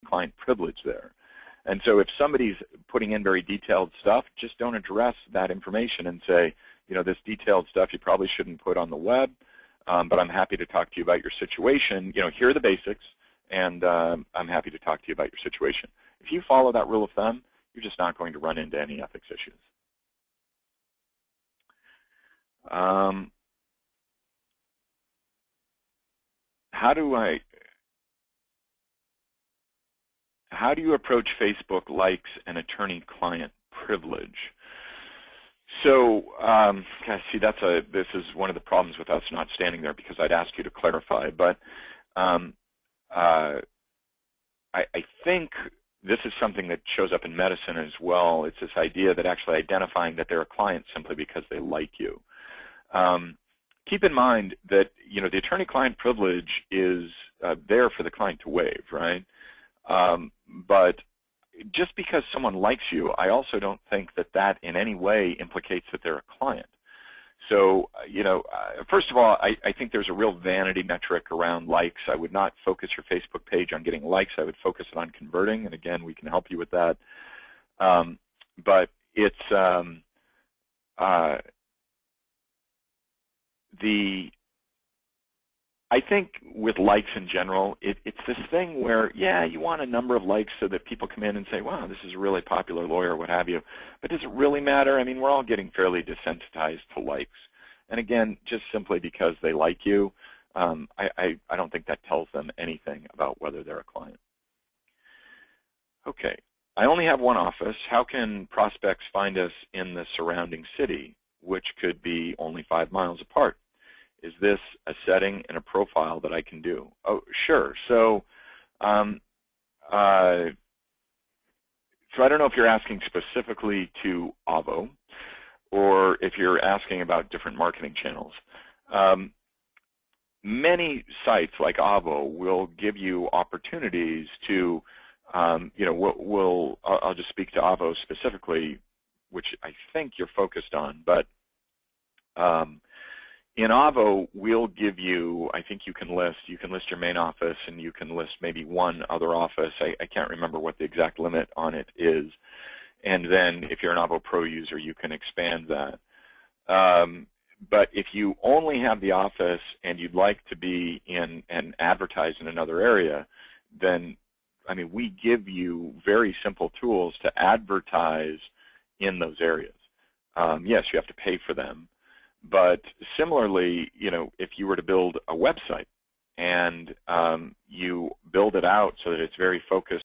attorney-client privilege there. And so if somebody's putting in very detailed stuff, just don't address that information and say, you know, this detailed stuff you probably shouldn't put on the web, but I'm happy to talk to you about your situation. You know, here are the basics, and I'm happy to talk to you about your situation. If you follow that rule of thumb, you're just not going to run into any ethics issues. How do you approach Facebook likes and attorney-client privilege? So, see, this is one of the problems with us not standing there, because I'd ask you to clarify. But I think this is something that shows up in medicine as well. It's this idea that actually identifying that they're a client simply because they like you. Keep in mind that, you know, the attorney-client privilege is there for the client to waive, right? But just because someone likes you, I also don't think that that in any way implicates that they're a client. So, you know, first of all, I think there's a real vanity metric around likes. I would not focus your Facebook page on getting likes. I would focus it on converting, and again, we can help you with that. But it's I think with likes in general, it's this thing where, yeah, you want a number of likes so that people come in and say, wow, this is a really popular lawyer, what have you. But does it really matter? I mean, we're all getting fairly desensitized to likes. And again, just simply because they like you, I don't think that tells them anything about whether they're a client. Okay, I only have one office. How can prospects find us in the surrounding city, which could be only 5 miles apart? Is this a setting and a profile that I can do? Oh, sure. So, so I don't know if you're asking specifically to Avo, or if you're asking about different marketing channels. Many sites like Avo will give you opportunities to, you know, I'll just speak to Avo specifically, which I think you're focused on, but in Avo, we'll give you, I think you can list your main office, and you can list maybe one other office. I can't remember what the exact limit on it is. And then if you're an Avo Pro user, you can expand that. But if you only have the office and you'd like to be in and advertise in another area, then, I mean, we give you very simple tools to advertise in those areas. Yes, you have to pay for them. But similarly, you know, if you were to build a website and you build it out so that it's very focused